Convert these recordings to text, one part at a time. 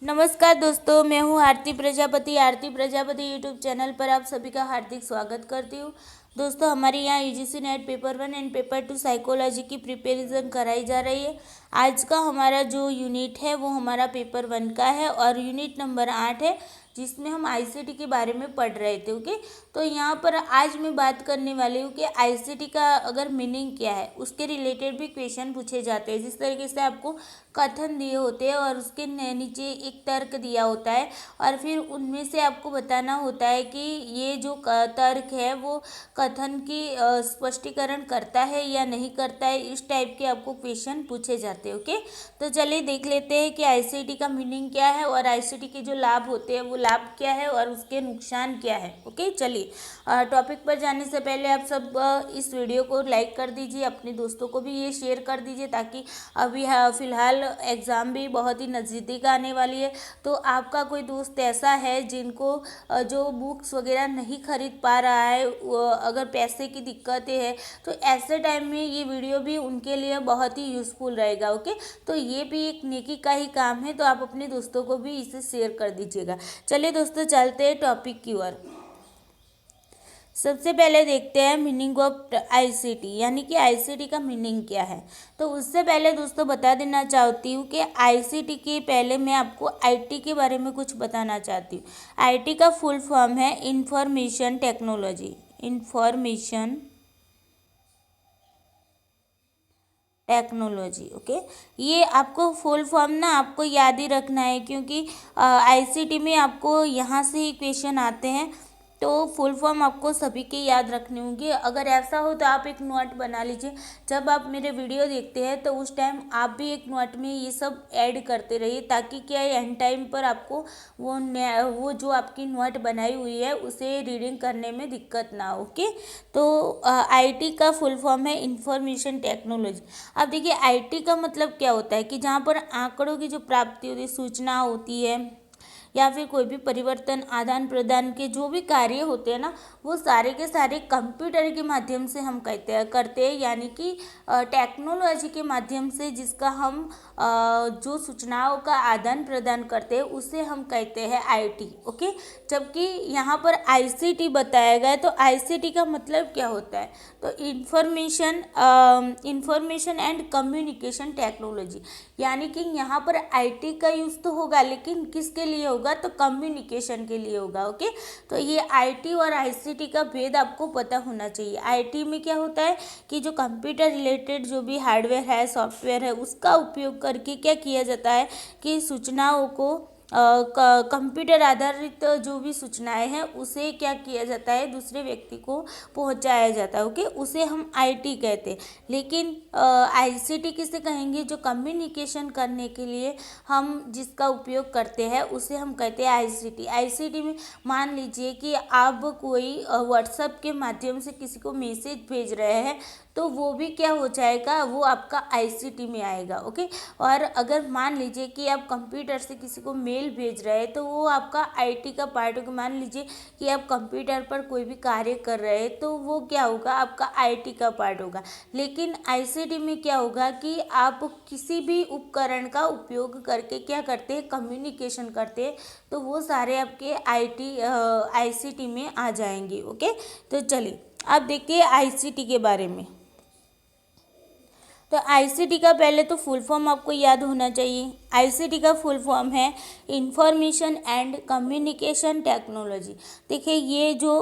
नमस्कार दोस्तों, मैं हूँ आरती प्रजापति यूट्यूब चैनल पर आप सभी का हार्दिक स्वागत करती हूँ। दोस्तों, हमारे यहाँ UGC net paper 1 and paper 2 psychology की प्रिपरेशन कराई जा रही है। आज का हमारा जो यूनिट है वो हमारा पेपर 1 का है और यूनिट नंबर 8 है, जिसमें हम आईसीटी के बारे में पढ़ रहे थे। ओके, तो यहाँ पर आज मैं बात करने वाली हूँ कि आईसीटी का अगर मीनिंग क्या है, उसके रिलेटेड भी क्वेश्चन पूछे जाते हैं। जिस तरीके से आपको कथन दिए होते हैं और उसके नीचे एक तर्क दिया होता है और फिर उनमें से आपको बताना होता है कि ये जो तर्क है वो कथन की स्पष्टीकरण करता है या नहीं करता है। इस टाइप के आपको क्वेश्चन पूछे जाते हैं। ओके, तो चलिए देख लेते हैं कि आईसीटी का मीनिंग क्या है और आईसीटी के जो लाभ होते हैं वो लाभ क्या है और उसके नुकसान क्या है। ओके, चलिए टॉपिक पर जाने से पहले आप सब इस वीडियो को लाइक कर दीजिए, अपने दोस्तों को भी ये शेयर कर दीजिए, ताकि अभी फ़िलहाल एग्ज़ाम भी बहुत ही नज़दीक आने वाली है। तो आपका कोई दोस्त ऐसा है जिनको जो बुक्स वगैरह नहीं खरीद पा रहा है, अगर पैसे की दिक्कतें हैं, तो ऐसे टाइम में ये वीडियो भी उनके लिए बहुत ही यूज़फुल रहेगा। ओके, तो ये भी एक नेकी का ही काम है, तो आप अपने दोस्तों को भी इसे शेयर कर दीजिएगा। चलिए दोस्तों, चलते हैं टॉपिक की ओर। सबसे पहले देखते हैं मीनिंग ऑफ आईसीटी, यानी कि आईसीटी का मीनिंग क्या है। तो उससे पहले दोस्तों बता देना चाहती हूँ कि आईसीटी के पहले मैं आपको आईटी के बारे में कुछ बताना चाहती हूँ। आईटी का फुल फॉर्म है information technology. Information technology. Okay, ये आपको फुल फॉर्म ना आपको याद ही रखना है, क्योंकि आईसीटी में आपको यहाँ से ही क्वेश्चन आते हैं। तो फुल फॉर्म आपको सभी के याद रखने होंगे। अगर ऐसा हो तो आप एक नोट बना लीजिए। जब आप मेरे वीडियो देखते हैं तो उस टाइम आप भी एक नोट में ये सब ऐड करते रहिए, ताकि क्या है एंड टाइम पर आपको वो जो आपकी नोट बनाई हुई है उसे रीडिंग करने में दिक्कत ना हो। ओके, तो आईटी का फुल फॉर्म है इंफॉर्मेशन टेक्नोलॉजी। अब देखिए, आईटी का मतलब क्या होता है कि जहाँ पर आंकड़ों की जो प्राप्ति होती है, सूचना होती है, या फिर कोई भी परिवर्तन, आदान प्रदान के जो भी कार्य होते हैं ना, वो सारे के सारे कंप्यूटर के माध्यम से हम करते हैं, यानी कि टेक्नोलॉजी के माध्यम से, जिसका हम जो सूचनाओं का आदान प्रदान करते हैं उसे हम कहते हैं आईटी। ओके, जबकि यहाँ पर आईसीटी बताया गया है। तो आईसीटी का मतलब क्या होता है? तो इंफॉर्मेशन एंड कम्युनिकेशन टेक्नोलॉजी, यानी कि यहाँ पर आईटी का यूज़ तो होगा, लेकिन किसके लिए होगा? तो कम्युनिकेशन के लिए होगा। ओके, तो ये आईटी और आईसीटी का भेद आपको पता होना चाहिए। आईटी में क्या होता है कि जो कंप्यूटर रिलेटेड जो भी हार्डवेयर है, सॉफ्टवेयर है, उसका उपयोग करके क्या किया जाता है कि सूचनाओं को कंप्यूटर आधारित जो भी सूचनाएं हैं उसे क्या किया जाता है, दूसरे व्यक्ति को पहुंचाया जाता है। ओके, उसे हम आईटी कहते हैं। लेकिन आईसीटी किसे कहेंगे? जो कम्युनिकेशन करने के लिए हम जिसका उपयोग करते हैं उसे हम कहते हैं आईसीटी। आईसीटी में मान लीजिए कि आप कोई व्हाट्सएप के माध्यम से किसी को मैसेज भेज रहे हैं, तो वो भी क्या हो जाएगा? वो आपका आईसीटी में आएगा। ओके, और अगर मान लीजिए कि आप कंप्यूटर से किसी को मेल भेज रहे हैं, तो वो आपका आईटी का पार्ट होगा। मान लीजिए कि आप कंप्यूटर पर कोई भी कार्य कर रहे हैं, तो वो क्या होगा? आपका आईटी का पार्ट होगा। लेकिन आईसीटी में क्या होगा कि आप किसी भी उपकरण का उपयोग करके क्या करते हैं? कम्युनिकेशन करते हैं, तो वो सारे आपके आईसीटी में आ जाएंगे। ओके, तो चलिए अब देखिए आईसीटी के बारे में। तो आईसीटी का पहले तो फुल फॉर्म आपको याद होना चाहिए। आईसीटी का फुल फॉर्म है इंफॉर्मेशन एंड कम्युनिकेशन टेक्नोलॉजी। देखिए, ये जो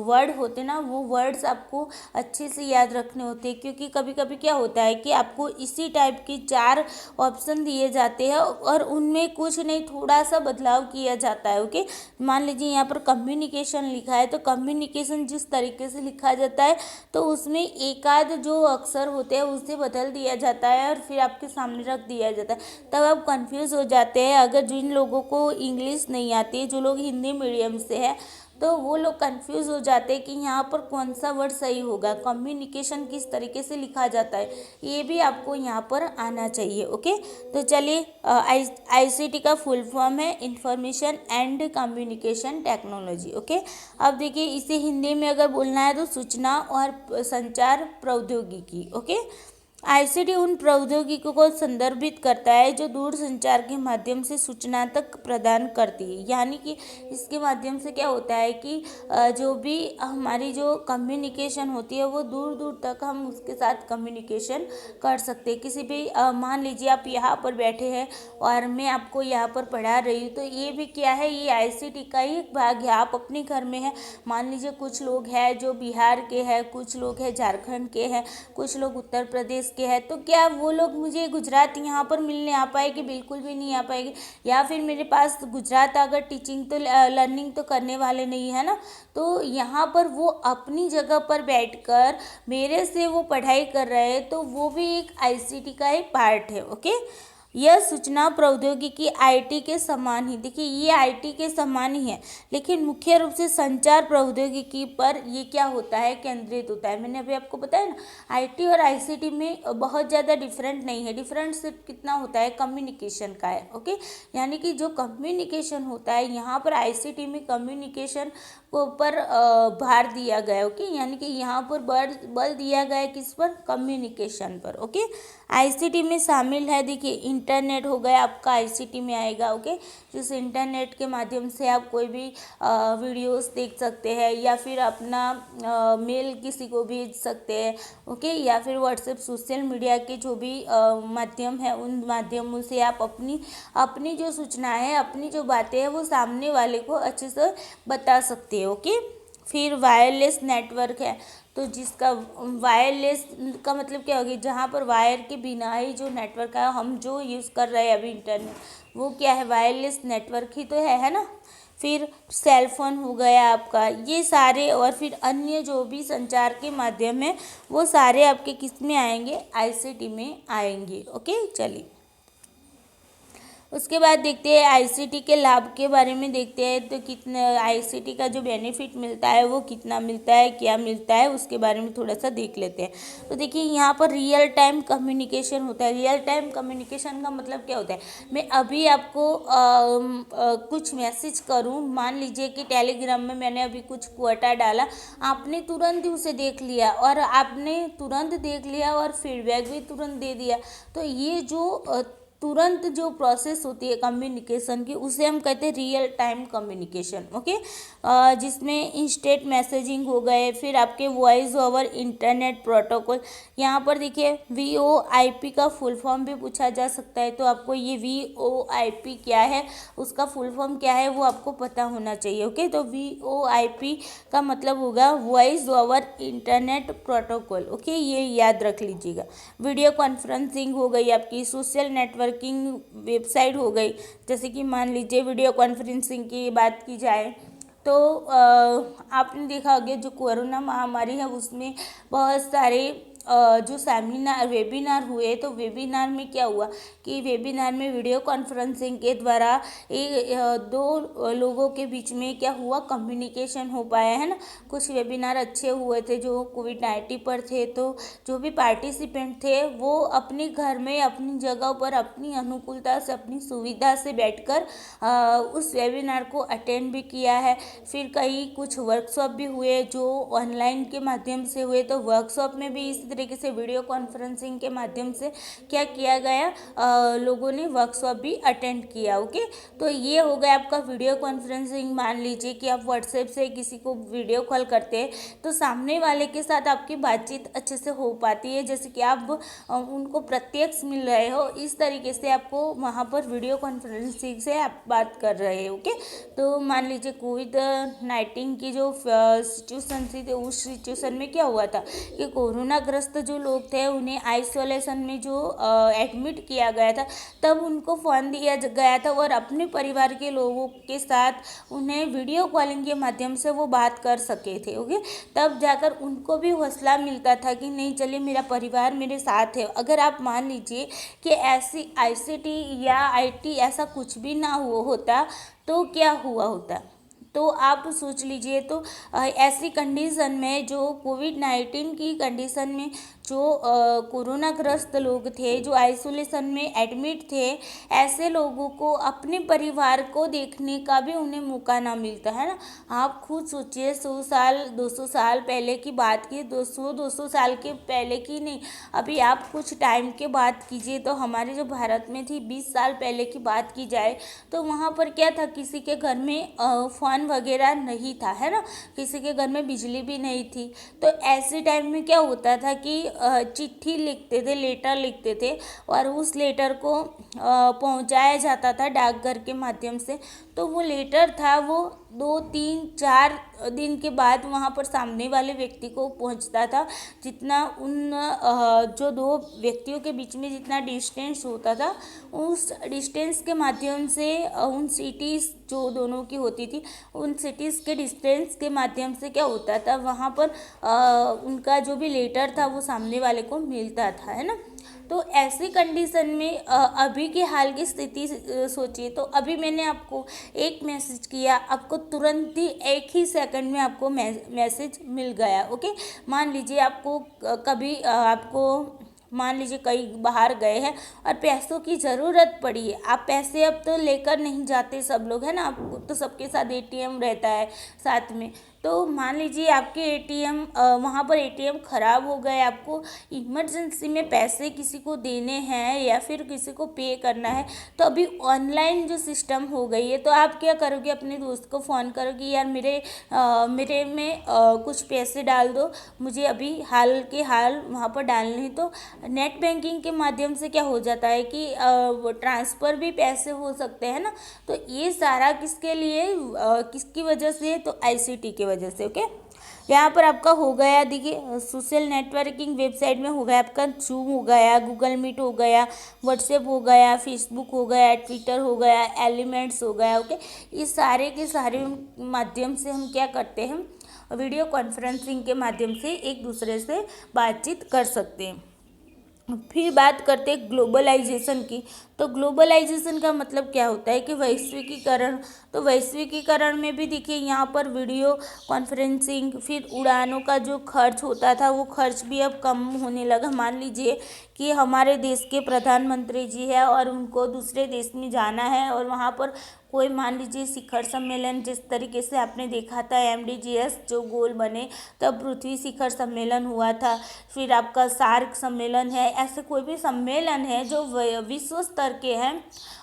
वर्ड होते ना, वो वर्ड्स आपको अच्छे से याद रखने होते हैं, क्योंकि कभी कभी क्या होता है कि आपको इसी टाइप की 4 ऑप्शन दिए जाते हैं और उनमें कुछ नहीं, थोड़ा सा बदलाव किया जाता है। ओके, मान लीजिए यहाँ पर कम्युनिकेशन लिखा है, तो कम्युनिकेशन जिस तरीके से लिखा जाता है, तो उसमें एक आध जो अक्षर होते हैं उसे बदल दिया जाता है और फिर आपके सामने रख दिया जाता है। तब आप कंफ्यूज हो जाते हैं। अगर जिन लोगों को इंग्लिश नहीं आती, जो लोग हिंदी मीडियम से है, तो वो लोग कंफ्यूज हो जाते हैं कि यहाँ पर कौन सा वर्ड सही होगा, कम्युनिकेशन किस तरीके से लिखा जाता है, ये भी आपको यहाँ पर आना चाहिए। ओके, तो चलिए, आईसीटी का फुल फॉर्म है information and communication technology. Okay, अब देखिए, इसे हिंदी में अगर बोलना है तो सूचना और संचार प्रौद्योगिकी। ओके, आईसीटी उन प्रौद्योगिकियों को संदर्भित करता है जो दूर संचार के माध्यम से सूचना तक प्रदान करती है। यानी कि इसके माध्यम से क्या होता है कि जो भी हमारी जो कम्युनिकेशन होती है वो दूर दूर तक हम उसके साथ कम्युनिकेशन कर सकते हैं। किसी भी मान लीजिए आप यहाँ पर बैठे हैं और मैं आपको यहाँ पर पढ़ा रही हूँ, तो ये भी क्या है, ये आईसीटी का ही एक भाग है। आप अपने घर में हैं, मान लीजिए कुछ लोग हैं जो बिहार के हैं, कुछ लोग हैं झारखंड के हैं, कुछ लोग उत्तर प्रदेश के हैं, तो क्या वो लोग मुझे गुजरात यहाँ पर मिलने आ पाएगी? बिल्कुल भी नहीं आ पाएगी। या फिर मेरे पास गुजरात अगर टीचिंग तो लर्निंग तो करने वाले नहीं है ना, तो यहाँ पर वो अपनी जगह पर बैठकर मेरे से वो पढ़ाई कर रहे हैं, तो वो भी एक आईसीटी का एक पार्ट है। ओके, यह सूचना प्रौद्योगिकी आईटी के समान ही, देखिए ये आईटी के समान ही है, लेकिन मुख्य रूप से संचार प्रौद्योगिकी पर ये क्या होता है, केंद्रित होता है। मैंने अभी आपको बताया ना, आईटी और आईसीटी में बहुत ज़्यादा डिफरेंट नहीं है। डिफरेंट सिर्फ कितना होता है, कम्युनिकेशन का है। ओके, यानी कि जो कम्युनिकेशन होता है यहाँ पर आईसीटी में कम्युनिकेशन को पर भार दिया गया है। ओके, यानी कि यहाँ पर बल दिया गया है किस पर, कम्युनिकेशन पर। ओके, आईसीटी में शामिल है, देखिए इंटरनेट हो गया आपका, आईसीटी में आएगा। ओके, जिस इंटरनेट के माध्यम से आप कोई भी वीडियोस देख सकते हैं, या फिर अपना मेल किसी को भेज सकते हैं। ओके, या फिर व्हाट्सएप, सोशल मीडिया के जो भी माध्यम है उन माध्यमों से आप अपनी जो सूचना है, अपनी जो बातें हैं वो सामने वाले को अच्छे से बता सकते हैं। ओके, फिर वायरलेस नेटवर्क है, तो जिसका वायरलेस का मतलब क्या होगी, जहाँ पर वायर के बिना ही जो नेटवर्क है हम जो यूज़ कर रहे हैं अभी इंटरनेट, वो क्या है, वायरलेस नेटवर्क ही तो है ना। फिर सेलफोन हो गया आपका, ये सारे, और फिर अन्य जो भी संचार के माध्यम है वो सारे आपके किस में आएंगे, आईसीटी में आएंगे। ओके, चलिए उसके बाद देखते हैं आईसीटी के लाभ के बारे में देखते हैं। तो कितने आईसीटी का जो बेनिफिट मिलता है वो कितना मिलता है, क्या मिलता है, उसके बारे में थोड़ा सा देख लेते हैं। तो देखिए यहाँ पर रियल टाइम कम्युनिकेशन होता है। रियल टाइम कम्युनिकेशन का मतलब क्या होता है, मैं अभी आपको कुछ मैसेज करूँ, मान लीजिए कि टेलीग्राम में मैंने अभी कुछ क्वेटा डाला, आपने तुरंत ही उसे देख लिया और आपने तुरंत देख लिया और फीडबैक भी तुरंत दे दिया। तो ये जो तुरंत जो प्रोसेस होती है कम्युनिकेशन की, उसे हम कहते हैं रियल टाइम कम्युनिकेशन। ओके, जिसमें इंस्टेंट मैसेजिंग हो गए, फिर आपके वॉइस ओवर इंटरनेट प्रोटोकॉल। यहाँ पर देखिए VoIP का फुल फॉर्म भी पूछा जा सकता है, तो आपको ये VoIP क्या है, उसका फुल फॉर्म क्या है, वो आपको पता होना चाहिए। ओके, तो VoIP का मतलब होगा voice over internet protocol. Okay, ये याद रख लीजिएगा। वीडियो कॉन्फ्रेंसिंग हो गई आपकी, सोशल नेटवर्किंग वेबसाइट हो गई, जैसे कि मान लीजिए वीडियो कॉन्फ्रेंसिंग की बात की जाए तो आपने देखा होगा जो कोरोना महामारी है उसमें बहुत सारे जो सेमिनार वेबिनार हुए, तो वेबिनार में क्या हुआ कि वेबिनार में वीडियो कॉन्फ्रेंसिंग के द्वारा दो लोगों के बीच में क्या हुआ, कम्युनिकेशन हो पाया है ना। कुछ वेबिनार अच्छे हुए थे जो कोविड-19 पर थे, तो जो भी पार्टिसिपेंट थे वो अपने घर में अपनी जगह पर अपनी अनुकूलता से अपनी सुविधा से बैठकर उस वेबिनार को अटेंड भी किया है। फिर कई कुछ वर्कशॉप भी हुए जो ऑनलाइन के माध्यम से हुए, तो वर्कशॉप में भी इसी तरीके से वीडियो कॉन्फ्रेंसिंग के माध्यम से क्या किया गया, लोगों ने वर्कशॉप भी अटेंड किया। ओके, तो ये हो गया आपका वीडियो कॉन्फ्रेंसिंग। मान लीजिए कि आप व्हाट्सएप से किसी को वीडियो कॉल करते हैं, तो सामने वाले के साथ आपकी बातचीत अच्छे से हो पाती है, जैसे कि आप उनको प्रत्यक्ष मिल रहे हो, इस तरीके से आपको वहाँ पर वीडियो कॉन्फ्रेंसिंग से आप बात कर रहे हो। ओके, तो मान लीजिए कोविड-19 की जो सिचुएशन थी, तो उस सिचुएशन में क्या हुआ था कि कोरोना ग्रस्त जो लोग थे उन्हें आइसोलेशन में जो एडमिट किया गया था, तब उनको फ़ोन दिया गया था और अपने परिवार के लोगों के साथ उन्हें वीडियो कॉलिंग के माध्यम से वो बात कर सके थे। ओके, तब जाकर उनको भी हौसला मिलता था कि नहीं चलिए मेरा परिवार मेरे साथ है। अगर आप मान लीजिए कि ऐसी आईसीटी या आईटी ऐसा कुछ भी ना हुआ होता तो क्या हुआ होता, तो आप सोच लीजिए। तो ऐसी कंडीशन में जो कोविड-19 की कंडीशन में जो कोरोना ग्रस्त लोग थे, जो आइसोलेशन में एडमिट थे, ऐसे लोगों को अपने परिवार को देखने का भी उन्हें मौका ना मिलता है ना। आप खुद सोचिए, 100 साल 200 साल पहले की बात की, 200 साल के पहले की नहीं, अभी आप कुछ टाइम के बात कीजिए तो हमारे जो भारत में थी 20 साल पहले की बात की जाए तो वहाँ पर क्या था, किसी के घर में फ़ोन वगैरह नहीं था, है ना, किसी के घर में बिजली भी नहीं थी। तो ऐसे टाइम में क्या होता था कि चिट्ठी लिखते थे, लेटर लिखते थे और उस लेटर को पहुंचाया जाता था डाकघर के माध्यम से। तो वो लेटर था वो 2 3 4 दिन के बाद वहाँ पर सामने वाले व्यक्ति को पहुँचता था। जितना उन जो दो व्यक्तियों के बीच में जितना डिस्टेंस होता था, उस डिस्टेंस के माध्यम से उन सिटीज़ जो दोनों की होती थी, उन सिटीज़ के डिस्टेंस के माध्यम से क्या होता था, वहाँ पर उनका जो भी लेटर था वो सामने वाले को मिलता था, है ना। तो ऐसी कंडीशन में अभी के हाल की स्थिति सोचिए, तो अभी मैंने आपको एक मैसेज किया, आपको तुरंत ही 1 ही सेकंड में आपको मैसेज मिल गया। ओके, मान लीजिए आपको कभी आपको मान लीजिए कहीं बाहर गए हैं और पैसों की ज़रूरत पड़ी है, आप पैसे अब तो लेकर नहीं जाते सब लोग, है ना, आपको तो सबके साथ एटीएम रहता है साथ में। तो मान लीजिए आपके एटीएम वहाँ पर एटीएम ख़राब हो गए, आपको इमरजेंसी में पैसे किसी को देने हैं या फिर किसी को पे करना है, तो अभी ऑनलाइन जो सिस्टम हो गई है, तो आप क्या करोगे, अपने दोस्त को फ़ोन करोगे, यार मेरे में कुछ पैसे डाल दो, मुझे अभी हाल के हाल वहाँ पर डालने हैं। तो नेट बैंकिंग के माध्यम से क्या हो जाता है कि ट्रांसफ़र भी पैसे हो सकते हैं ना। तो ये सारा किसके लिए किसकी वजह से, तो आईसीटी की वजह से। ओके, यहाँ पर आपका हो गया, देखिए सोशल नेटवर्किंग वेबसाइट में हो गया आपका जूम हो गया, गूगल मीट हो गया, व्हाट्सएप हो गया, फेसबुक हो गया, ट्विटर हो गया, एलिमेंट्स हो गया। ओके, इस सारे के सारे माध्यम से हम क्या करते हैं, वीडियो कॉन्फ्रेंसिंग के माध्यम से एक दूसरे से बातचीत कर सकते हैं। फिर बात करते हैं ग्लोबलाइजेशन की। तो ग्लोबलाइजेशन का मतलब क्या होता है कि वैश्विकीकरण। तो वैश्विकीकरण में भी देखिए यहाँ पर वीडियो कॉन्फ्रेंसिंग, फिर उड़ानों का जो खर्च होता था वो खर्च भी अब कम होने लगा। मान लीजिए कि हमारे देश के प्रधानमंत्री जी है और उनको दूसरे देश में जाना है और वहाँ पर कोई मान लीजिए शिखर सम्मेलन, जिस तरीके से आपने देखा था MDGs जो गोल बने, तब पृथ्वी शिखर सम्मेलन हुआ था, फिर आपका सार्क सम्मेलन है, ऐसे कोई भी सम्मेलन है जो विश्व स्तर के हैं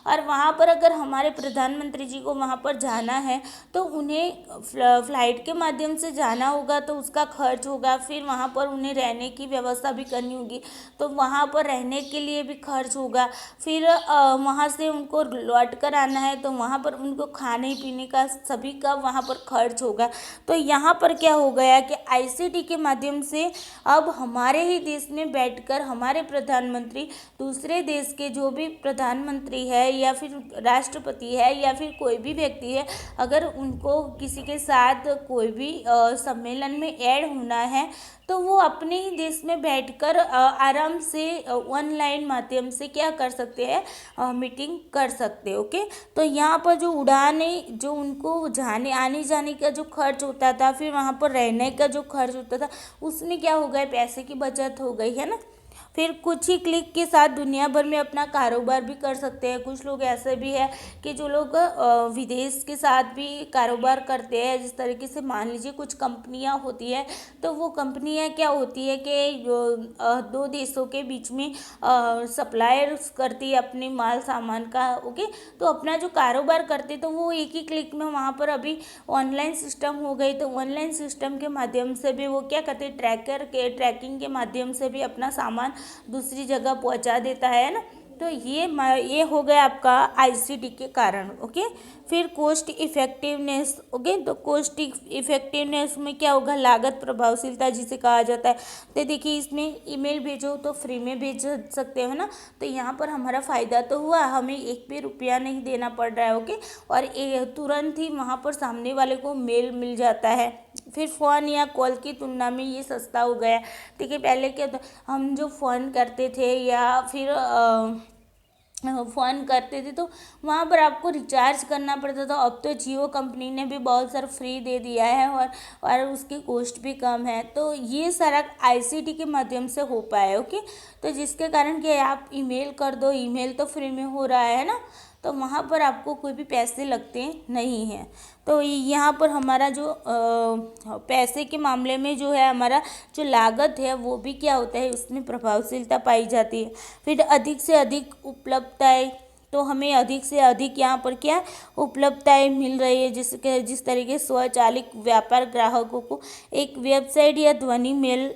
और वहाँ पर अगर हमारे प्रधानमंत्री जी को वहाँ पर जाना है तो उन्हें फ्लाइट के माध्यम से जाना होगा, तो उसका खर्च होगा, फिर वहाँ पर उन्हें रहने की व्यवस्था भी करनी होगी, तो वहाँ पर रहने के लिए भी खर्च होगा, फिर वहाँ से उनको लौट कर आना है तो वहाँ पर उनको खाने पीने का सभी का वहाँ पर खर्च होगा। तो यहाँ पर क्या हो गया कि आईसीटी के माध्यम से अब हमारे ही देश में बैठकर हमारे प्रधानमंत्री दूसरे देश के जो भी प्रधानमंत्री है या फिर राष्ट्रपति है या फिर कोई भी व्यक्ति है, अगर उनको किसी के साथ कोई भी सम्मेलन में ऐड होना है तो वो अपने ही देश में बैठकर आराम से ऑनलाइन माध्यम से क्या कर सकते हैं, मीटिंग कर सकते हैं। ओके, तो यहाँ पर जो उड़ाने जो उनको जाने आने जाने का जो खर्च होता था, फिर वहाँ पर रहने का जो खर्च होता था, उसमें क्या हो गया, पैसे की बचत हो गई, है ना। फिर कुछ ही क्लिक के साथ दुनिया भर में अपना कारोबार भी कर सकते हैं। कुछ लोग ऐसे भी है कि जो लोग विदेश के साथ भी कारोबार करते हैं, जिस तरीके से मान लीजिए कुछ कंपनियां होती है, तो वो कंपनियां क्या होती है कि दो देशों के बीच में सप्लायर्स करती है अपने माल सामान का। ओके, तो अपना जो कारोबार करते तो वो एक ही क्लिक में वहाँ पर अभी ऑनलाइन सिस्टम हो गई, तो ऑनलाइन सिस्टम के माध्यम से भी वो क्या करते हैं, ट्रैकिंग के माध्यम से भी अपना सामान दूसरी जगह पहुंचा देता है ना। तो ये हो गया आपका आईसीटी के कारण। ओके, फिर कॉस्ट इफेक्टिवनेस। ओके, तो कॉस्ट इफेक्टिवनेस में क्या होगा, लागत प्रभावशीलता जिसे कहा जाता है। तो देखिए इसमें ईमेल भेजो तो फ्री में भेज सकते हो ना, तो यहाँ पर हमारा फ़ायदा तो हुआ, हमें एक भी रुपया नहीं देना पड़ रहा है। ओके, और तुरंत ही वहाँ पर सामने वाले को मेल मिल जाता है। फिर फ़ोन या कॉल की तुलना में ये सस्ता हो गया। देखिए पहले क्या था, हम जो फ़ोन करते थे या फिर फ़ोन करते थे तो वहाँ पर आपको रिचार्ज करना पड़ता था। अब तो जियो कंपनी ने भी बहुत सारा फ्री दे दिया है और उसकी कॉस्ट भी कम है। तो ये सारा आईसीटी के माध्यम से हो पाया है। ओके, तो जिसके कारण कि आप ईमेल कर दो, ईमेल तो फ्री में हो रहा है ना, तो वहाँ पर आपको कोई भी पैसे लगते नहीं हैं। तो यहाँ पर हमारा जो पैसे के मामले में जो है हमारा जो लागत है वो भी क्या होता है, उसमें प्रभावशीलता पाई जाती है। फिर अधिक से अधिक उपलब्धताएं, तो हमें अधिक से अधिक यहाँ पर क्या उपलब्धताएं मिल रही है, जिस तरीके स्वचालित व्यापार ग्राहकों को एक वेबसाइट या ध्वनि मेल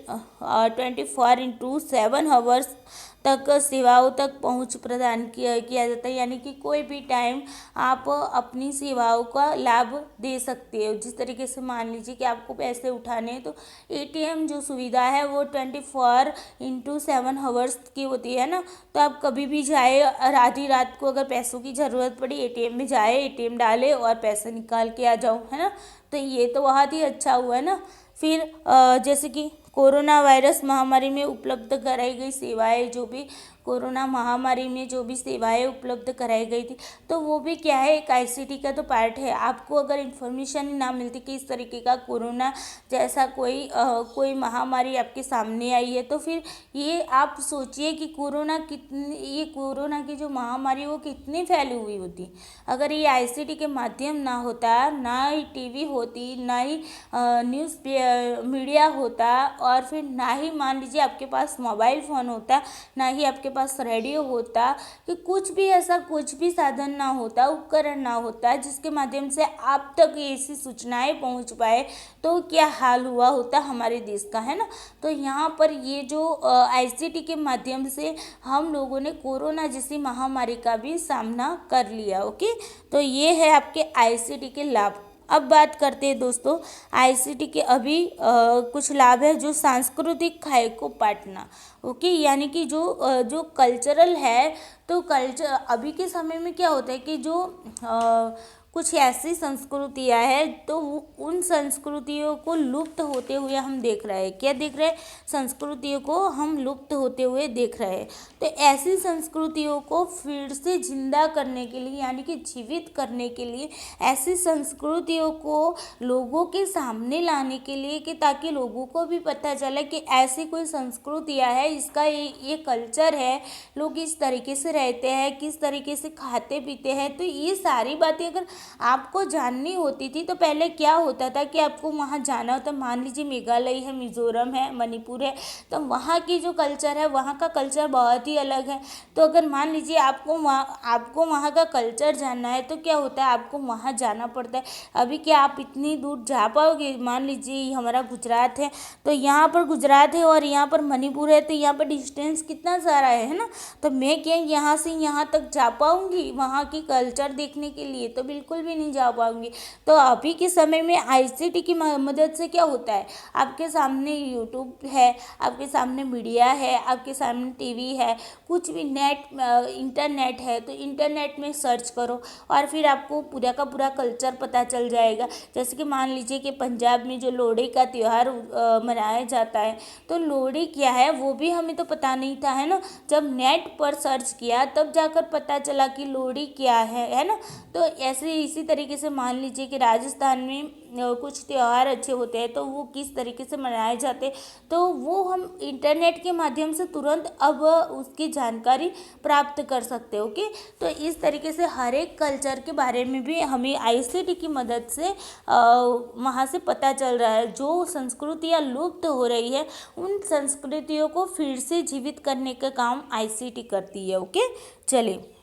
24/7 तक सेवाओं तक पहुंच प्रदान किया जाता है। यानी कि कोई भी टाइम आप अपनी सेवाओं का लाभ दे सकते हो। जिस तरीके से मान लीजिए कि आपको पैसे उठाने हैं तो एटीएम जो सुविधा है वो 24/7 की होती है ना। तो आप कभी भी जाए और आधी रात को अगर पैसों की ज़रूरत पड़ी, एटीएम में जाए, एटीएम डाले और पैसे निकाल के आ जाओ, है ना। तो ये तो बहुत ही अच्छा हुआ है ना। फिर जैसे कि कोरोना वायरस महामारी में उपलब्ध कराई गई सेवाएं, जो भी कोरोना महामारी में जो भी सेवाएं उपलब्ध कराई गई थी, तो वो भी क्या है, एक आईसीटी का तो पार्ट है। आपको अगर इन्फॉर्मेशन ही ना मिलती कि इस तरीके का कोरोना जैसा कोई महामारी आपके सामने आई है, तो फिर ये आप सोचिए कि ये कोरोना की जो महामारी वो कितनी फैली हुई होती। अगर ये आईसीटी के माध्यम ना होता, ना ही टीवी होती, ना ही न्यूज़ मीडिया होता, और फिर ना ही मान लीजिए आपके पास मोबाइल फ़ोन होता, ना ही आपके पास रेडियो होता, कि कुछ भी ऐसा कुछ भी साधन ना होता, उपकरण ना होता जिसके माध्यम से आप तक ऐसी सूचनाएं पहुंच पाए, तो क्या हाल हुआ होता हमारे देश का, है ना। तो यहाँ पर ये जो आईसीटी के माध्यम से हम लोगों ने कोरोना जैसी महामारी का भी सामना कर लिया। ओके, तो ये है आपके आईसीटी के लाभ। अब बात करते हैं दोस्तों आईसीटी के अभी कुछ लाभ है, जो सांस्कृतिक खाई को पाटना। ओके, यानी कि जो कल्चरल है, तो कल्चर अभी के समय में क्या होता है कि जो कुछ ऐसी संस्कृतियाँ हैं, तो उन संस्कृतियों को लुप्त होते हुए हम देख रहे हैं। क्या देख रहे हैं? संस्कृतियों को हम लुप्त होते हुए देख रहे हैं। तो ऐसी संस्कृतियों को फिर से जिंदा करने के लिए, यानी कि जीवित करने के लिए, ऐसी संस्कृतियों को लोगों के सामने लाने के लिए, कि ताकि लोगों को भी पता चले कि ऐसी कोई संस्कृतियाँ है, इसका ये कल्चर है, लोग इस तरीके से रहते हैं, किस तरीके से खाते पीते हैं। तो ये सारी बातें अगर आपको जाननी होती थी, तो पहले क्या होता था कि आपको वहाँ जाना होता। मान लीजिए मेघालय है, मिज़ोरम है, मणिपुर है, तो वहाँ की जो कल्चर है, वहाँ का कल्चर बहुत ही अलग है। तो अगर मान लीजिए आपको वहाँ का कल्चर जानना है, तो क्या होता है, आपको वहाँ जाना पड़ता है। अभी क्या आप इतनी दूर जा पाओगे? मान लीजिए हमारा गुजरात है, तो यहाँ पर गुजरात है और यहाँ पर मणिपुर है, तो यहाँ पर डिस्टेंस कितना सारा है ना। तो मैं क्या यहाँ से यहाँ तक जा पाऊँगी वहाँ की कल्चर देखने के लिए? तो बिल्कुल भी नहीं जा पाऊंगी। तो अभी के समय में आईसीटी की मदद से क्या होता है, आपके सामने यूट्यूब है, आपके सामने मीडिया है, आपके सामने टीवी है, कुछ भी इंटरनेट है, तो इंटरनेट में सर्च करो और फिर आपको पूरा का पूरा कल्चर पता चल जाएगा। जैसे कि मान लीजिए कि पंजाब में जो लोहड़ी का त्यौहार मनाया जाता है, तो लोहड़ी क्या है वो भी हमें तो पता नहीं था, है ना। जब नेट पर सर्च किया तब जाकर पता चला कि लोहड़ी क्या है ना। तो ऐसे इसी तरीके से मान लीजिए कि राजस्थान में कुछ त्यौहार अच्छे होते हैं, तो वो किस तरीके से मनाए जाते हैं, तो वो हम इंटरनेट के माध्यम से तुरंत अब उसकी जानकारी प्राप्त कर सकते हो। ओके, तो इस तरीके से हर एक कल्चर के बारे में भी हमें आईसीटी की मदद से वहाँ से पता चल रहा है। जो संस्कृतियाँ लुप्त हो रही है, उन संस्कृतियों को फिर से जीवित करने का काम आईसीटी करती है। ओके, चलिए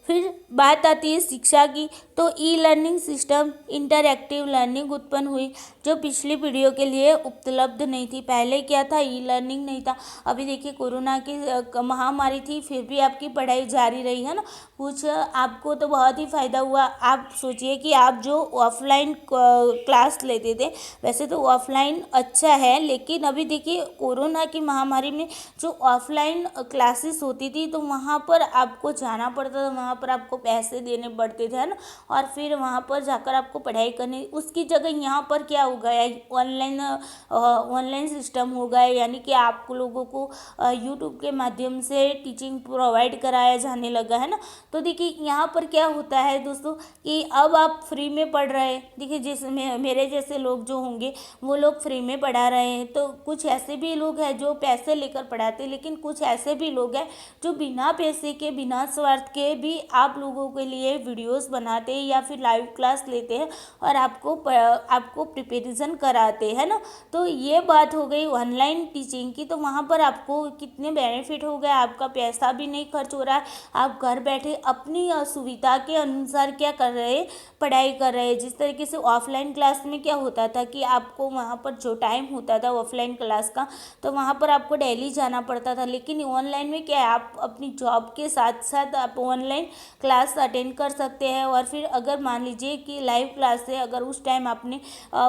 फिर बात आती है शिक्षा की। तो e learning system, interactive learning उत्पन्न हुई, जो पिछली पीढ़ियों के लिए उपलब्ध नहीं थी। पहले क्या था, ई लर्निंग नहीं था। अभी देखिए कोरोना की महामारी थी, फिर भी आपकी पढ़ाई जारी रही, है ना। कुछ आपको तो बहुत ही फ़ायदा हुआ। आप सोचिए कि आप जो ऑफलाइन क्लास लेते थे, वैसे तो ऑफलाइन अच्छा है, लेकिन अभी देखिए कोरोना की महामारी में जो ऑफलाइन क्लासेस होती थी, तो वहाँ पर आपको जाना पड़ता था, वहाँ पर आपको पैसे देने पड़ते थे, है ना। और फिर वहाँ पर जाकर आपको पढ़ाई करनी, उसकी जगह यहाँ पर क्या हो गया है, ऑनलाइन सिस्टम हो गया है, यानी कि आप लोगों को यूट्यूब के माध्यम से टीचिंग प्रोवाइड कराया जाने लगा है ना। तो देखिए यहाँ पर क्या होता है दोस्तों कि अब आप फ्री में पढ़ रहे हैं। देखिए जैसे मेरे जैसे लोग जो होंगे वो लोग फ्री में पढ़ा रहे हैं, तो कुछ ऐसे भी लोग हैं जो पैसे लेकर पढ़ाते हैं, लेकिन कुछ ऐसे भी लोग हैं जो बिना पैसे के बिना स्वार्थ के भी आप लोगों के लिए वीडियोस बनाते हैं या फिर लाइव क्लास लेते हैं और आपको प्रिपरेशन कराते हैं ना। तो ये बात हो गई ऑनलाइन टीचिंग की। तो वहाँ पर आपको कितने बेनिफिट हो गए, आपका पैसा भी नहीं खर्च हो रहा है, आप घर बैठे अपनी सुविधा के अनुसार क्या कर रहे हैं, पढ़ाई कर रहे हैं। जिस तरीके से ऑफलाइन क्लास में क्या होता था कि आपको वहाँ पर जो टाइम होता था ऑफलाइन क्लास का, तो वहाँ पर आपको डेली जाना पड़ता था, लेकिन ऑनलाइन में क्या है, आप अपनी जॉब के साथ साथ आप ऑनलाइन क्लास अटेंड कर सकते हैं। और फिर अगर मान लीजिए कि लाइव क्लास है, अगर उस टाइम आपने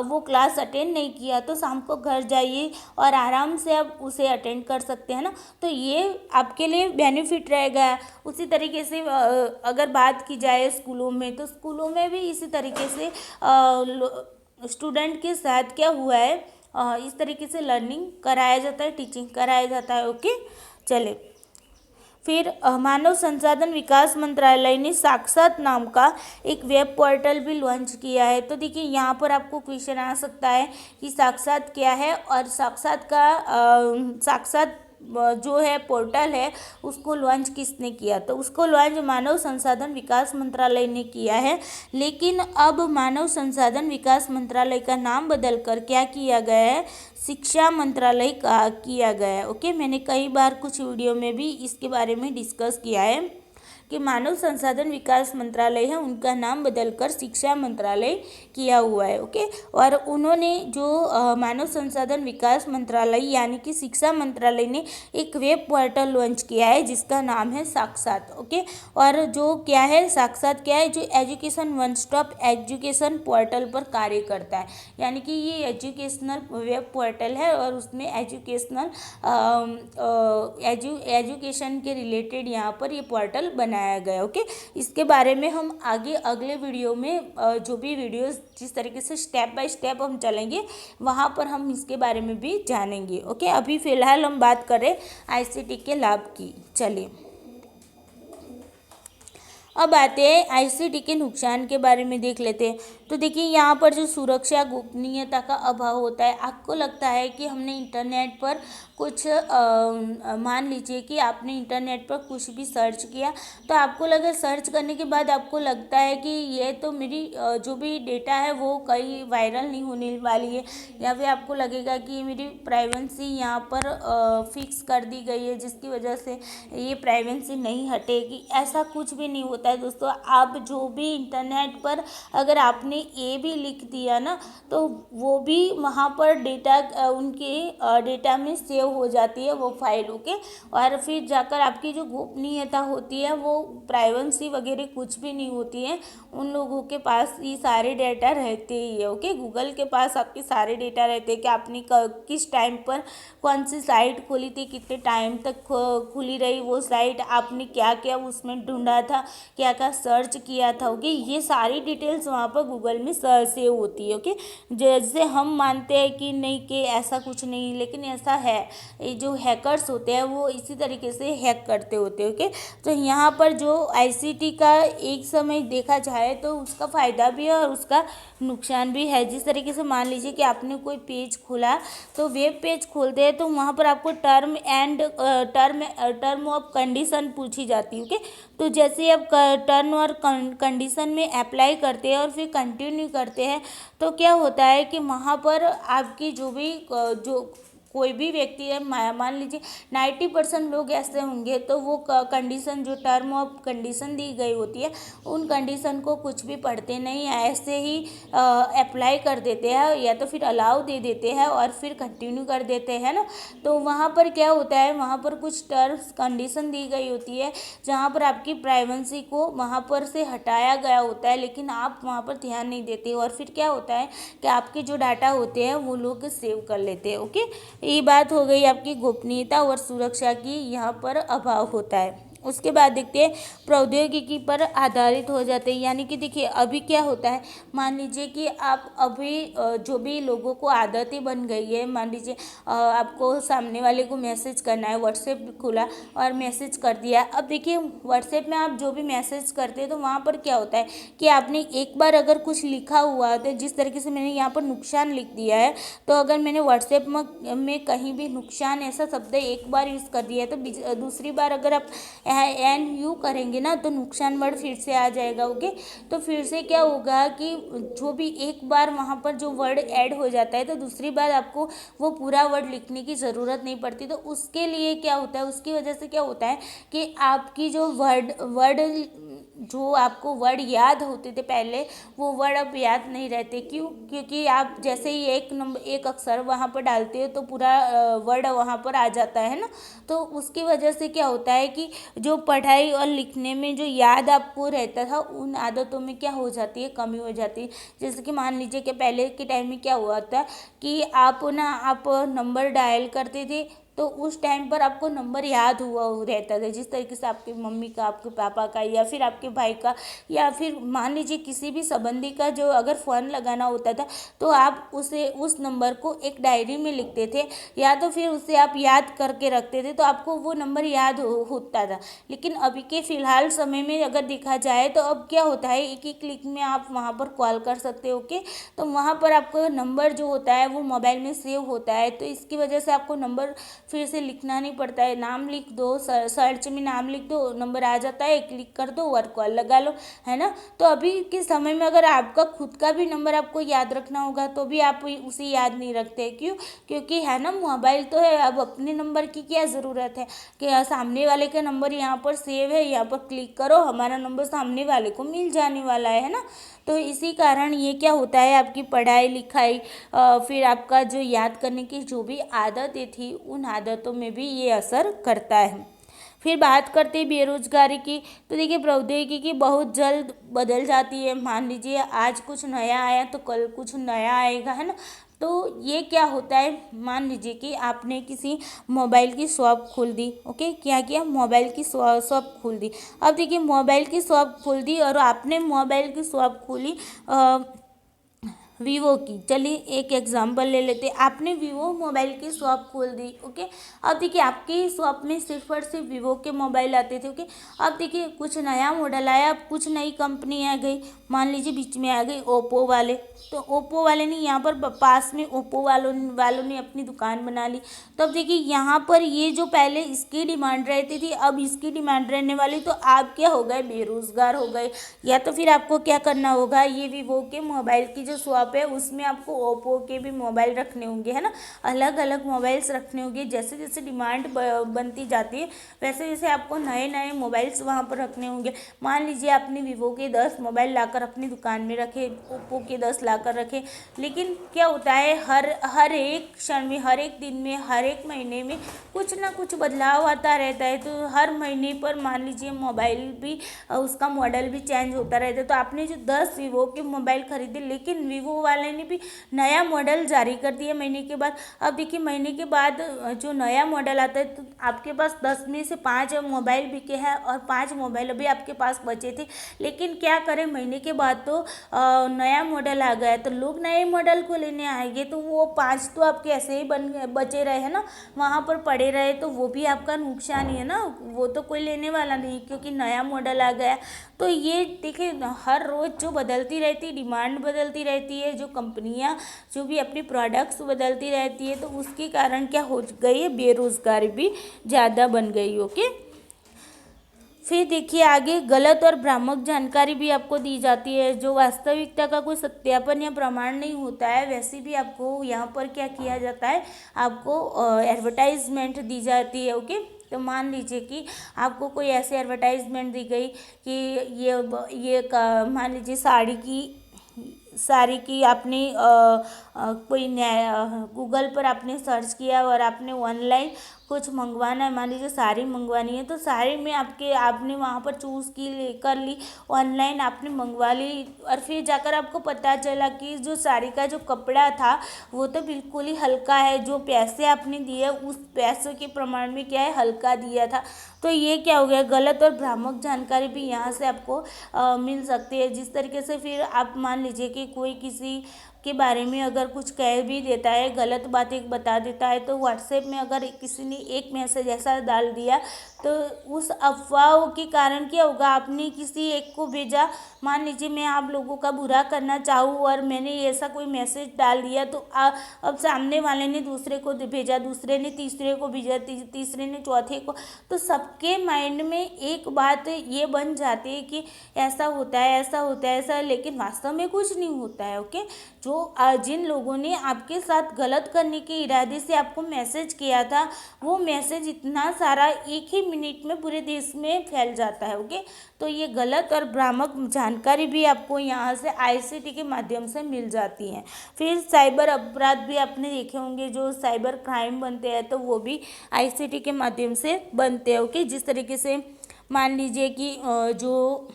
वो क्लास अटेंड नहीं किया तो शाम को घर जाइए और आराम से आप उसे अटेंड कर सकते हैं ना। तो ये आपके लिए बेनिफिट रहेगा। उसी तरीके से अगर बात की जाए स्कूलों में, तो स्कूलों में भी इसी तरीके से स्टूडेंट के साथ क्या हुआ है, इस तरीके से लर्निंग कराया जाता है, टीचिंग कराया जाता है। ओके, चले फिर मानव संसाधन विकास मंत्रालय ने साक्षात नाम का एक वेब पोर्टल भी लॉन्च किया है। तो देखिए यहाँ पर आपको क्वेश्चन आ सकता है कि साक्षात क्या है, और साक्षात जो है पोर्टल है उसको लॉन्च किसने किया, तो उसको लॉन्च मानव संसाधन विकास मंत्रालय ने किया है। लेकिन अब मानव संसाधन विकास मंत्रालय का नाम बदल कर क्या किया गया है, शिक्षा मंत्रालय का किया गया है। ओके, मैंने कई बार कुछ वीडियो में भी इसके बारे में डिस्कस किया है कि मानव संसाधन विकास मंत्रालय है, उनका नाम बदलकर शिक्षा मंत्रालय किया हुआ है। ओके, और उन्होंने जो मानव संसाधन विकास मंत्रालय यानी कि शिक्षा मंत्रालय ने एक वेब पोर्टल लॉन्च किया है जिसका नाम है साक्षात। ओके, और जो क्या है साक्षात क्या है, जो education one stop education portal पर कार्य करता है, यानी कि ये एजुकेशनल वेब पोर्टल है और उसमें एजुकेशनल एजुकेशन के रिलेटेड यहाँ पर ये पोर्टल बनाया गया। ओके, इसके बारे में हम आगे अगले वीडियो में जो भी वीडियोस जिस तरीके से स्टेप बाय स्टेप हम चलेंगे वहाँ पर हम इसके बारे में भी जानेंगे। ओके, अभी फ़िलहाल हम बात करें आईसीटी के लाभ की। चलिए अब आते हैं आईसीटी के नुकसान के बारे में देख लेते हैं। तो देखिए यहाँ पर जो सुरक्षा गोपनीयता का अभाव होता है, आपको लगता है कि हमने इंटरनेट पर कुछ मान लीजिए कि आपने इंटरनेट पर कुछ भी सर्च किया, तो आपको लगा सर्च करने के बाद आपको लगता है कि ये तो मेरी जो भी डेटा है वो कहीं वायरल नहीं होने वाली है, या फिर आपको लगेगा कि मेरी प्राइवेसी यहाँ पर फिक्स कर दी गई है जिसकी वजह से ये प्राइवेसी नहीं हटेगी। ऐसा कुछ भी नहीं होता है दोस्तों। आप जो भी इंटरनेट पर अगर आपने ए भी लिख दिया ना, तो वो भी वहाँ पर डेटा उनके डेटा में सेव हो जाती है वो फाइल। ओके, और फिर जाकर आपकी जो गोपनीयता होती है वो प्राइवेसी वगैरह कुछ भी नहीं होती है, उन लोगों के पास ये सारे डेटा रहते ही है। ओके, गूगल के पास आपके सारे डेटा रहते हैं कि आपने किस टाइम पर कौन सी साइट खोली थी, कितने टाइम तक खुली रही वो साइट, आपने क्या क्या उसमें ढूंढा था, क्या क्या सर्च किया था। ओके, ये सारी डिटेल्स वहाँ पर गूगल में सेव होती है। ओके, जैसे हम मानते हैं कि नहीं कि ऐसा कुछ नहीं, लेकिन ऐसा है। ये जो हैकर्स होते हैं वो इसी तरीके से हैक करते होते हैं। ओके, तो यहाँ पर जो आईसीटी का एक समय देखा जाए तो उसका फ़ायदा भी है और उसका नुकसान भी है। जिस तरीके से मान लीजिए कि आपने कोई पेज खोला, तो वेब पेज खोलते हैं तो वहाँ पर आपको टर्म ऑफ कंडीशन पूछी जाती है। ओके, तो जैसे आप टर्म और कंडीशन में अप्लाई करते हैं और फिर कंटिन्यू करते हैं, तो क्या होता है कि वहाँ पर आपकी जो कोई भी व्यक्ति है, मान लीजिए 90% लोग ऐसे होंगे, तो वो कंडीशन जो टर्म ऑफ कंडीशन दी गई होती है उन कंडीशन को कुछ भी पढ़ते नहीं, ऐसे ही अप्लाई कर देते हैं या तो फिर अलाउ दे देते हैं और फिर कंटिन्यू कर देते हैं ना। तो वहाँ पर क्या होता है, वहाँ पर कुछ टर्म्स कंडीशन दी गई होती है जहाँ पर आपकी प्राइवेसी को वहाँ पर से हटाया गया होता है, लेकिन आप वहाँ पर ध्यान नहीं देते और फिर क्या होता है कि आपके जो डाटा होते हैं वो लोग सेव कर लेते हैं। ओके, ये बात हो गई आपकी गोपनीयता और सुरक्षा की, यहाँ पर अभाव होता है। उसके बाद देखते हैं प्रौद्योगिकी पर आधारित हो जाते हैं। यानी कि देखिए अभी क्या होता है, मान लीजिए कि आप अभी जो भी लोगों को आदतें बन गई है, मान लीजिए आपको सामने वाले को मैसेज करना है, व्हाट्सएप खुला और मैसेज कर दिया। अब देखिए व्हाट्सएप में आप जो भी मैसेज करते हैं तो वहाँ पर क्या होता है कि आपने एक बार अगर कुछ लिखा हुआ है, तो जिस तरीके से मैंने यहाँ पर नुकसान लिख दिया है, तो अगर मैंने व्हाट्सएप में कहीं भी नुकसान ऐसा शब्द एक बार यूज़ कर दिया है, तो दूसरी बार अगर आप एन यू करेंगे ना तो नुकसान वर्ड फिर से आ जाएगा। ओके, तो फिर से क्या होगा कि जो भी एक बार वहाँ पर जो वर्ड ऐड हो जाता है तो दूसरी बार आपको वो पूरा वर्ड लिखने की ज़रूरत नहीं पड़ती। तो उसके लिए क्या होता है, उसकी वजह से क्या होता है कि आपकी जो वर्ड जो आपको वर्ड याद होते थे पहले, वो वर्ड अब याद नहीं रहते। क्यों? क्योंकि आप जैसे ही एक अक्षर वहाँ पर डालते हो तो पूरा वर्ड वहाँ पर आ जाता है ना। तो उसकी वजह से क्या होता है कि जो पढ़ाई और लिखने में जो याद आपको रहता था, उन आदतों में क्या हो जाती है, कमी हो जाती है। जैसे कि मान लीजिए कि पहले के टाइम में क्या हुआ था कि आप नंबर डायल करते थे, तो उस टाइम पर आपको नंबर याद हुआ रहता था, जिस तरीके से आपकी मम्मी का, आपके पापा का, या फिर आपके भाई का, या फिर मान लीजिए किसी भी संबंधी का जो अगर फ़ोन लगाना होता था तो आप उस नंबर को एक डायरी में लिखते थे, या तो फिर उसे आप याद करके रखते थे, तो आपको वो नंबर याद होता था। लेकिन अभी के फ़िलहाल समय में अगर देखा जाए तो अब क्या होता है, एक ही क्लिक में आप वहाँ पर कॉल कर सकते हो। ओके, तो वहाँ पर आपको नंबर जो होता है वो मोबाइल में सेव होता है, तो इसकी वजह से आपको नंबर फिर से लिखना नहीं पड़ता है। नाम लिख दो, सर्च में नाम लिख दो, नंबर आ जाता है, क्लिक कर दो और कॉल लगा लो, है ना। तो अभी के समय में अगर आपका खुद का भी नंबर आपको याद रखना होगा तो भी आप उसे याद नहीं रखते। क्यों? क्योंकि है ना, मोबाइल तो है, अब अपने नंबर की क्या ज़रूरत है कि सामने वाले का नंबर यहाँ पर सेव है, यहाँ पर क्लिक करो, हमारा नंबर सामने वाले को मिल जाने वाला है ना। तो इसी कारण ये क्या होता है, आपकी पढ़ाई लिखाई फिर आपका जो याद करने की जो भी आदतें थी, उन आदतों में भी ये असर करता है। फिर बात करते हैं बेरोजगारी की। तो देखिए प्रौद्योगिकी बहुत जल्द बदल जाती है। मान लीजिए आज कुछ नया आया तो कल कुछ नया आएगा, है ना। तो ये क्या होता है, मान लीजिए कि आपने किसी मोबाइल की शॉप खोल दी। ओके, क्या किया, मोबाइल की शॉप खोल दी। अब देखिए मोबाइल की शॉप खोल दी और आपने मोबाइल की शॉप खोली वीवो की। चलिए एक एग्जांपल ले लेते हैं, आपने वीवो मोबाइल की शॉप खोल दी। ओके, अब देखिए आपकी शॉप में सिर्फ और सिर्फ वीवो के मोबाइल आते थे। ओके, अब देखिए कुछ नया मॉडल आया, अब कुछ नई कंपनी आ गई, मान लीजिए बीच में आ गई ओप्पो वाले। तो ओप्पो वाले ने यहाँ पर पास में ओप्पो वालों ने अपनी दुकान बना ली। तब देखिए यहाँ पर ये जो पहले इसकी डिमांड रहती थी, अब इसकी डिमांड रहने वाली, तो आप क्या हो गए, बेरोजगार हो गए। या तो फिर आपको क्या करना होगा, ये वीवो के मोबाइल की जो शॉप है उसमें आपको ओप्पो के भी मोबाइल रखने होंगे, है ना। अलग अलग मोबाइल्स रखने होंगे। जैसे जैसे डिमांड बनती जाती है वैसे वैसे आपको नए नए मोबाइल्स वहाँ पर रखने होंगे। मान लीजिए आपने वीवो के 10 मोबाइल लाकर अपनी दुकान में रखे, ओप्पो के 10 लाकर रखे, लेकिन क्या होता है, हर एक क्षण में, हर एक दिन में, हर एक महीने में कुछ ना कुछ बदलाव आता रहता है। तो हर महीने पर मान लीजिए मोबाइल भी उसका मॉडल भी चेंज होता रहता है। तो आपने जो 10 वीवो के मोबाइल खरीदे, लेकिन वीवो वाले ने भी नया मॉडल जारी कर दिया महीने के बाद। अब देखिए महीने के बाद जो नया मॉडल आता है तो आपके पास 10 में से 5 मोबाइल बिके हैं और 5 मोबाइल अभी आपके पास बचे थे। लेकिन क्या करें, महीने के बाद तो नया मॉडल आ गया, तो लोग नए मॉडल को लेने आएंगे, तो वो 5 तो आपके ऐसे ही बचे रहे, है ना, वहाँ पर पड़े रहे, तो वो भी आपका नुकसान ही है ना, वो तो कोई लेने वाला नहीं क्योंकि नया मॉडल आ गया। तो ये देखिए हर रोज़ जो बदलती रहती डिमांड बदलती रहती है, जो कंपनियां जो भी अपनी प्रोडक्ट्स बदलती रहती है, तो उसके कारण क्या हो गई है, बेरोजगारी भी ज़्यादा बन गई। ओके, फिर देखिए आगे गलत और भ्रामक जानकारी भी आपको दी जाती है, जो वास्तविकता का कोई सत्यापन या प्रमाण नहीं होता है, वैसे भी आपको यहाँ पर क्या किया जाता है, आपको एडवर्टाइजमेंट दी जाती है। ओके, तो मान लीजिए कि आपको कोई ऐसे एडवर्टाइजमेंट दी गई कि मान लीजिए साड़ी की आपने कोई गूगल पर आपने सर्च किया और आपने ऑनलाइन कुछ मंगवाना है, मान लीजिए साड़ी मंगवानी है, तो साड़ी में आपने वहाँ पर चूज़ कर ली, ऑनलाइन आपने मंगवा ली, और फिर जाकर आपको पता चला कि जो साड़ी का जो कपड़ा था वो तो बिल्कुल ही हल्का है, जो पैसे आपने दिए उस पैसों के प्रमाण में क्या है, हल्का दिया था। तो ये क्या हो गया, गलत और भ्रामक जानकारी भी यहाँ से आपको मिल सकती है। जिस तरीके से फिर आप मान लीजिए कि कोई किसी के बारे में अगर कुछ कह भी देता है, गलत बात एक बता देता है, तो व्हाट्सएप में अगर किसी ने एक मैसेज ऐसा डाल दिया, तो उस अफवाहों के कारण क्या होगा, आपने किसी एक को भेजा, मान लीजिए मैं आप लोगों का बुरा करना चाहूँ और मैंने ऐसा कोई मैसेज डाल दिया, तो अब सामने वाले ने दूसरे को भेजा, दूसरे ने तीसरे को भेजा, तीसरे ने चौथे को, तो सबके माइंड में एक बात ये बन जाती है कि ऐसा होता है, ऐसा होता है, ऐसा, लेकिन वास्तव में कुछ नहीं होता है। ओके, जिन लोगों ने आपके साथ गलत करने के इरादे से आपको मैसेज किया था, वो मैसेज इतना सारा एक ही मिनट में पूरे देश में फैल जाता है। ओके, तो ये गलत और भ्रामक जानकारी भी आपको यहाँ से आईसीटी के माध्यम से मिल जाती है। फिर साइबर अपराध भी आपने देखे होंगे, जो साइबर क्राइम बनते हैं, तो वो भी आईसीटी के माध्यम से बनते हैं। ओके, जिस तरीके से मान लीजिए कि जो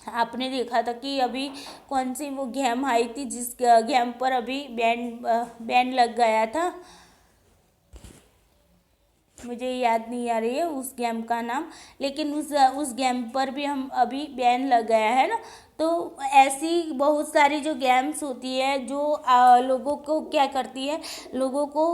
आपने देखा था कि अभी कौन सी वो गेम आई थी, जिस गेम पर अभी बैन लग गया था, मुझे याद नहीं आ रही है उस गेम का नाम, लेकिन उस गेम पर भी हम अभी बैन लग गया है ना। तो ऐसी बहुत सारी जो गेम्स होती है जो लोगों को क्या करती है, लोगों को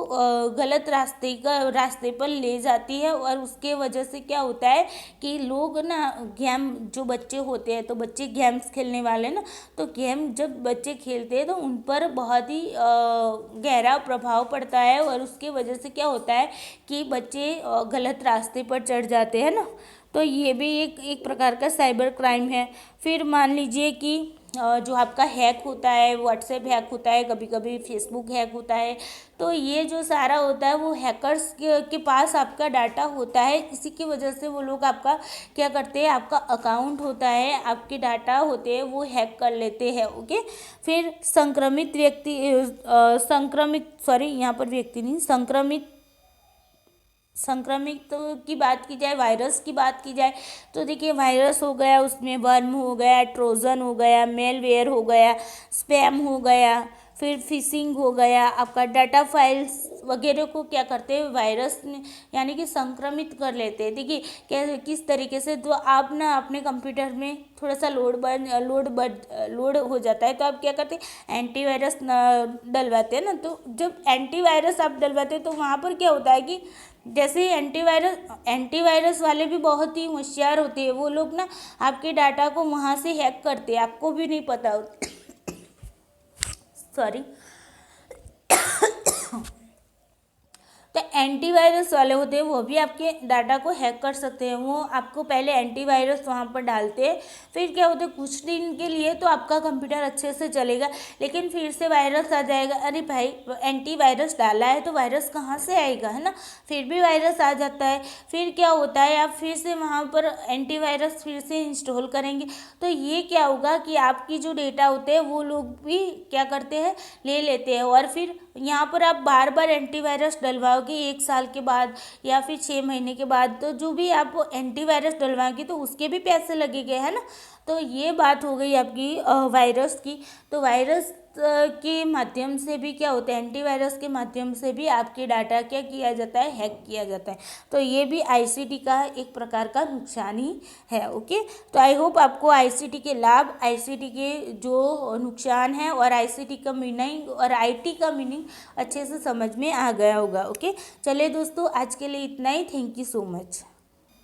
गलत रास्ते पर ले जाती है, और उसके वजह से क्या होता है कि लोग ना गेम, जो बच्चे होते हैं, तो बच्चे गेम्स खेलने वाले ना, तो गेम जब बच्चे खेलते हैं तो उन पर बहुत ही गहरा प्रभाव पड़ता है, और उसके वजह से क्या होता है कि बच्चे गलत रास्ते पर चढ़ जाते हैं ना। तो ये भी एक प्रकार का साइबर क्राइम है। फिर मान लीजिए कि जो आपका हैक होता है, व्हाट्सएप हैक होता है, कभी कभी फेसबुक हैक होता है, तो ये जो सारा होता है वो हैकर्स के पास आपका डाटा होता है, इसी की वजह से वो लोग आपका क्या करते हैं, आपका अकाउंट होता है, आपके डाटा होते हैं, वो हैक कर लेते हैं। ओके, फिर यहाँ पर व्यक्ति नहीं, संक्रमित की बात की जाए, वायरस की बात की जाए, तो देखिए वायरस हो गया, उसमें वर्म हो गया, ट्रोजन हो गया, मेलवेयर हो गया, स्पैम हो गया, फिर फिशिंग हो गया, आपका डाटा फाइल्स वगैरह को क्या करते हैं, वायरस यानी कि संक्रमित कर लेते हैं। देखिए किस तरीके से, तो आप ना अपने कंप्यूटर में थोड़ा सा लोड हो जाता है, तो आप क्या करते हैं, एंटीवायरस डलवाते हैं ना। तो जब एंटीवायरस आप डलवाते हैं तो वहाँ पर क्या होता है कि जैसे एंटीवायरस वाले भी बहुत ही होशियार होते हैं, वो लोग ना आपके डाटा को वहाँ से हैक करते हैं, आपको भी नहीं पता होता। सॉरी। तो एंटीवायरस वाले होते हैं, वो भी आपके डाटा को हैक कर सकते हैं। वो आपको पहले एंटीवायरस वहाँ पर डालते हैं, फिर क्या होता है, कुछ दिन के लिए तो आपका कंप्यूटर अच्छे से चलेगा, लेकिन फिर से वायरस आ जाएगा। अरे भाई, एंटीवायरस डाला है तो वायरस कहाँ से आएगा, है ना। फिर भी वायरस आ जाता है, फिर क्या होता है, आप फिर से वहाँ पर एंटीवायरस फिर से इंस्टॉल करेंगे, तो ये क्या होगा कि आपकी जो डेटा होते हैं वो लोग भी क्या करते हैं, ले लेते हैं। और फिर यहाँ पर आप बार बार एंटीवायरस डलवाओगे 1 साल के बाद या फिर 6 महीने के बाद, तो जो भी आप एंटीवायरस डलवाओगे तो उसके भी पैसे लगेंगे, है ना। तो ये बात हो गई आपकी वायरस की। तो वायरस के माध्यम से भी क्या होता है, एंटीवायरस के माध्यम से भी आपके डाटा क्या किया जाता है, हैक किया जाता है। तो ये भी आईसीटी का एक प्रकार का नुकसान ही है। ओके, तो आई होप आपको आईसीटी के लाभ, आईसीटी के जो नुकसान है और आईसीटी का मीनिंग और आईटी का मीनिंग अच्छे से समझ में आ गया होगा। ओके, चलिए दोस्तों, आज के लिए इतना ही। Thank you so much.